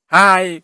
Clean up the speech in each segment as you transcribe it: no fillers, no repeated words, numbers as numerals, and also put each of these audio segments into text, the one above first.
Hi,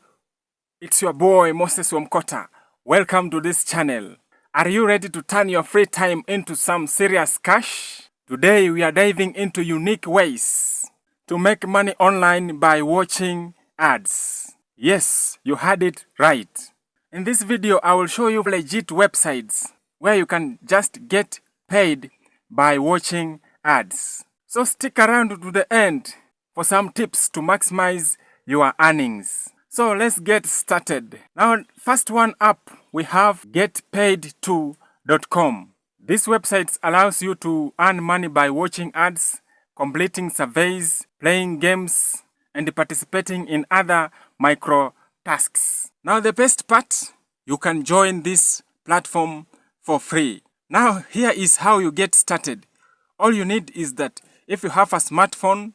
it's your boy Moses Wamkota. Welcome to this channel. Are you ready to turn your free time into some serious cash? Today we are diving into unique ways to make money online by watching ads. Yes, you heard it right. In this video, I will show you legit websites where you can just get paid by watching ads. So stick around to the end for some tips to maximize your earnings. So let's get started. Now, first one up, we have getpaid2.com. This website allows you to earn money by watching ads, completing surveys, playing games, and participating in other micro tasks. Now the best part, you can join this platform for free. Now here is how you get started. All you need is that if you have a smartphone,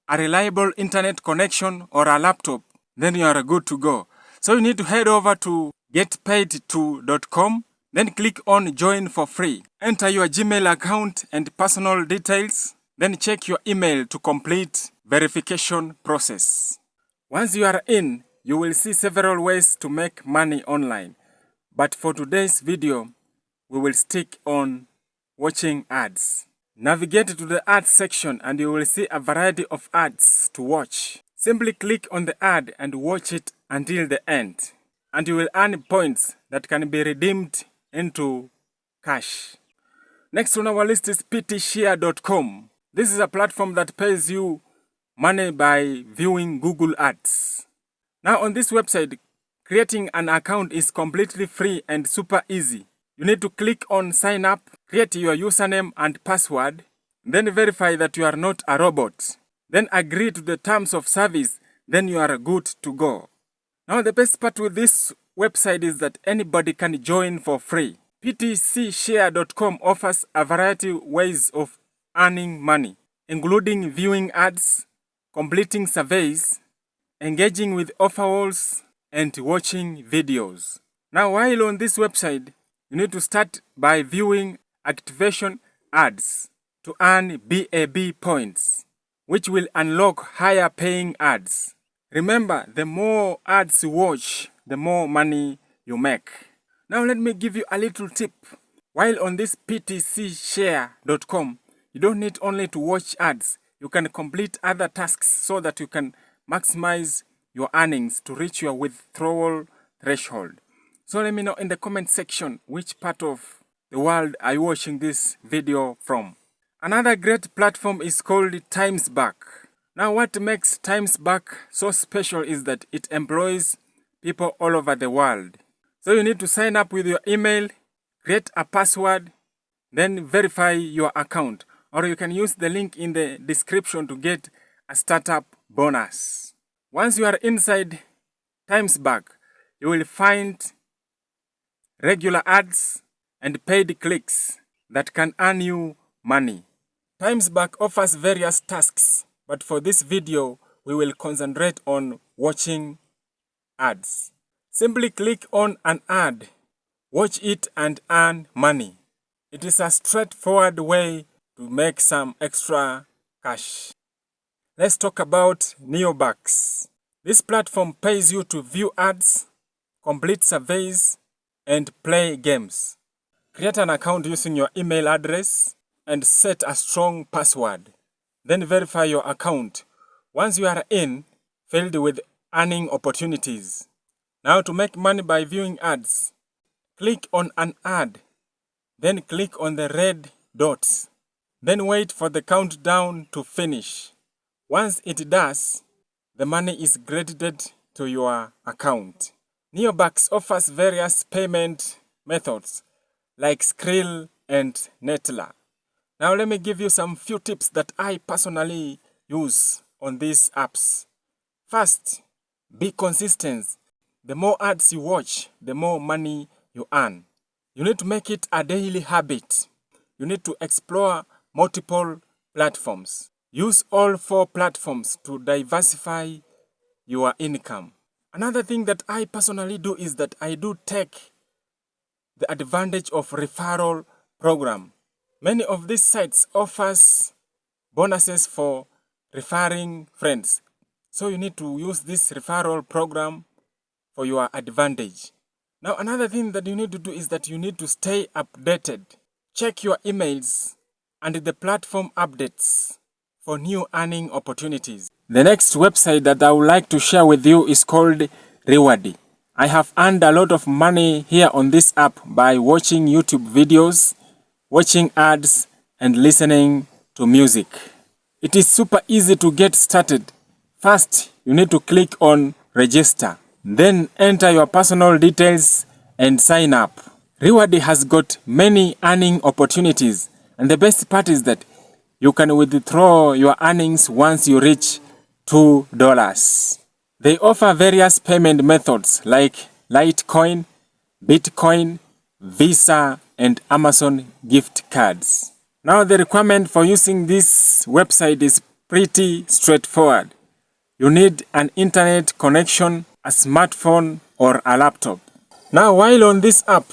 a reliable internet connection, or a laptop, then you are good to go. So you need to head over to getpaid2.com, then click on join for free. Enter your Gmail account and personal details, then check your email to complete verification process. Once you are in, you will see several ways to make money online. But for today's video, we will stick on watching ads. Navigate to the ads section and you will see a variety of ads to watch. Simply click on the ad and watch it until the end, and you will earn points that can be redeemed into cash. Next on our list is ptshare.com. This is a platform that pays you money by viewing Google ads. Now on this website, creating an account is completely free and super easy. You need to click on sign up, create your username and password, then verify that you are not a robot. Then agree to the terms of service, then you are good to go. Now the best part with this website is that anybody can join for free. ptshare.com offers a variety of ways of earning money, including viewing ads, completing surveys, engaging with offer walls, and watching videos. Now while on this website, you need to start by viewing activation ads to earn BAB points, which will unlock higher paying ads. Remember, the more ads you watch, the more money you make. Now let me give you a little tip. While on this ptshare.com, you don't need only to watch ads. You can complete other tasks so that you can maximize your earnings to reach your withdrawal threshold. So let me know in the comment section which part of the world are you watching this video from. Another great platform is called TimesBack. Now what makes TimesBack so special is that it employs people all over the world. So you need to sign up with your email, create a password, then verify your account. Or you can use the link in the description to get a startup bonus. Once you are inside TimesBack, you will find regular ads and paid clicks that can earn you money. TimesBack offers various tasks, but for this video, we will concentrate on watching ads. Simply click on an ad, watch it and earn money. It is a straightforward way to make some extra cash. Let's talk about Neobucks. This platform pays you to view ads, complete surveys, and play games. Create an account using your email address and set a strong password. Then verify your account. Once you are in, filled with earning opportunities. Now to make money by viewing ads, click on an ad, then click on the red dots. Then wait for the countdown to finish. Once it does, the money is credited to your account. Neobucks offers various payment methods like Skrill and Nettler. Now let me give you some few tips that I personally use on these apps. First, be consistent. The more ads you watch, the more money you earn. You need to make it a daily habit. You need to explore multiple platforms. Use all 4 platforms to diversify your income. Another thing that I personally do is that I do take the advantage of referral program. Many of these sites offers bonuses for referring friends. So you need to use this referral program for your advantage. Now another thing that you need to do is that you need to stay updated. Check your emails and the platform updates for new earning opportunities. The next website that I would like to share with you is called Rewardy. I have earned a lot of money here on this app by watching YouTube videos, watching ads, and listening to music. It is super easy to get started. First, you need to click on register. Then enter your personal details and sign up. Rewardy has got many earning opportunities, and the best part is that you can withdraw your earnings once you reach $2. They offer various payment methods like Litecoin, Bitcoin, Visa, and Amazon gift cards. Now the requirement for using this website is pretty straightforward. You need an internet connection, a smartphone, or a laptop. Now while on this app,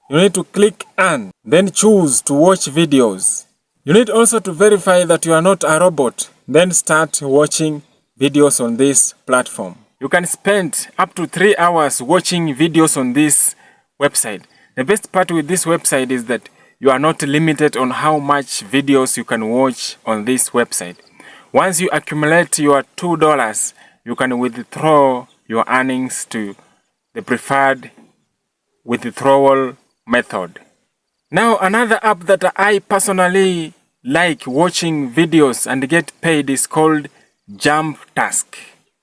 you need to click Earn, then choose to watch videos. You need also to verify that you are not a robot, then start watching videos on this platform. You can spend up to 3 hours watching videos on this website. The best part with this website is that you are not limited on how much videos you can watch on this website. Once you accumulate your $2, you can withdraw your earnings to the preferred withdrawal method. Now another app that I personally like watching videos and get paid is called Jump Task.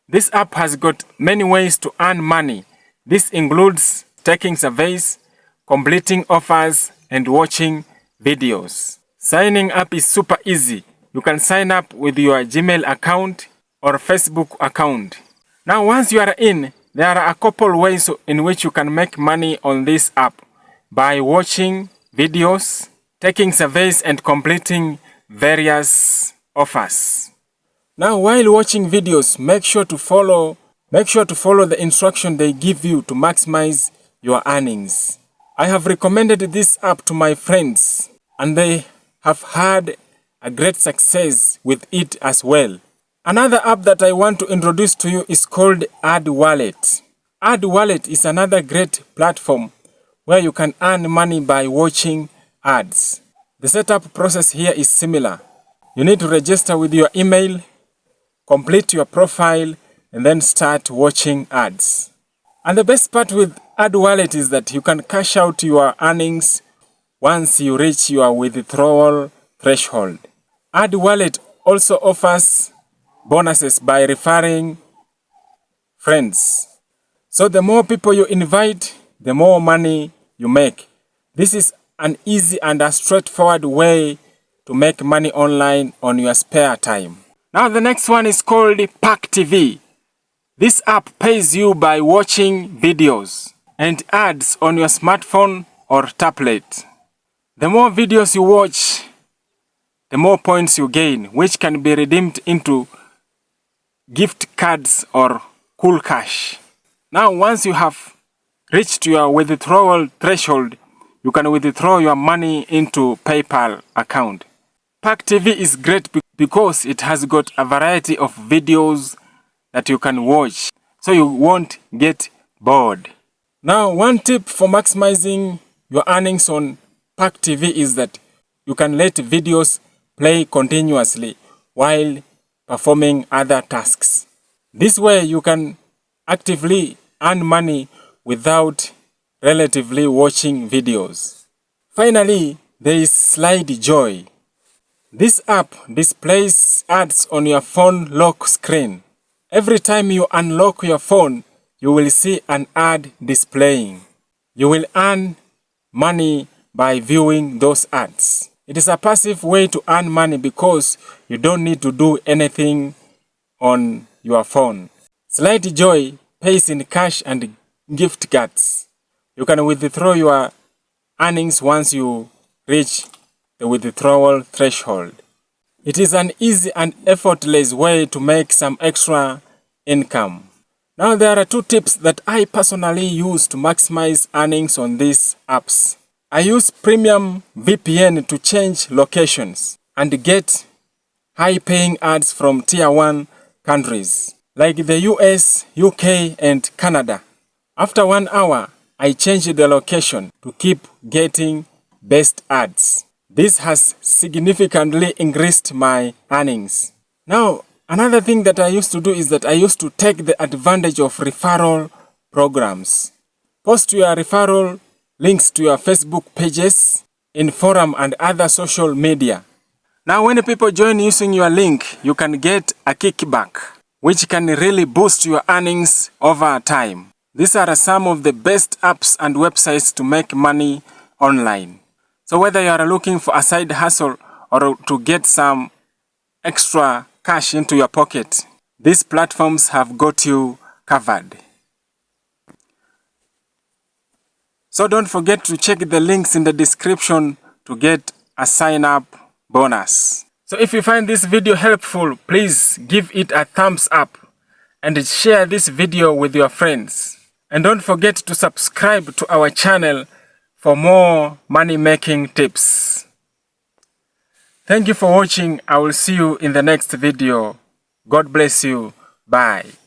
This app has got many ways to earn money. This includes taking surveys, completing offers, and watching videos. Signing up is super easy. You can sign up with your Gmail account or Facebook account. Now once you are in, there are a couple ways in which you can make money on this app by watching videos, taking surveys, and completing various offers. Now while watching videos, make sure to follow the instruction they give you to maximize your earnings. I have recommended this app to my friends and they have had a great success with it as well. Another app that I want to introduce to you is called Ad Wallet. Ad Wallet is another great platform where you can earn money by watching ads. The setup process here is similar. You need to register with your email, complete your profile, and then start watching ads. And the best part with Ad Wallet is that you can cash out your earnings once you reach your withdrawal threshold. Ad Wallet also offers bonuses by referring friends. So the more people you invite, the more money you make. This is an easy and a straightforward way to make money online on your spare time. Now the next one is called Pack TV. This app pays you by watching videos and ads on your smartphone or tablet. The more videos you watch, the more points you gain, which can be redeemed into gift cards or cool cash. Now once you have reached your withdrawal threshold, you can withdraw your money into PayPal account. Pack TV is great because it has got a variety of videos that you can watch, so you won't get bored. Now one tip for maximizing your earnings on Pack TV is that you can let videos play continuously while performing other tasks. This way you can actively earn money without relatively watching videos. Finally, there is Slide Joy. This app displays ads on your phone lock screen. Every time you unlock your phone, you will see an ad displaying. You will earn money by viewing those ads. It is a passive way to earn money because you don't need to do anything on your phone. Slide Joy pays in cash and gift cards. You can withdraw your earnings once you reach the withdrawal threshold. It is an easy and effortless way to make some extra income. Now there are two tips that I personally use to maximize earnings on these apps. I use premium VPN to change locations and get high-paying ads from tier 1 countries. like the US, UK, and Canada. After 1 hour, I changed the location to keep getting best ads. This has significantly increased my earnings. Now, another thing that I used to do is that I used to take the advantage of referral programs. Post your referral links to your Facebook pages, in forum and other social media. Now, when people join using your link, you can get a kickback, which can really boost your earnings over time. These are some of the best apps and websites to make money online. So whether you are looking for a side hustle or to get some extra cash into your pocket, these platforms have got you covered. So don't forget to check the links in the description to get a sign-up bonus. So if you find this video helpful, please give it a thumbs up and share this video with your friends. And don't forget to subscribe to our channel for more money-making tips. Thank you for watching. I will see you in the next video. God bless you. Bye.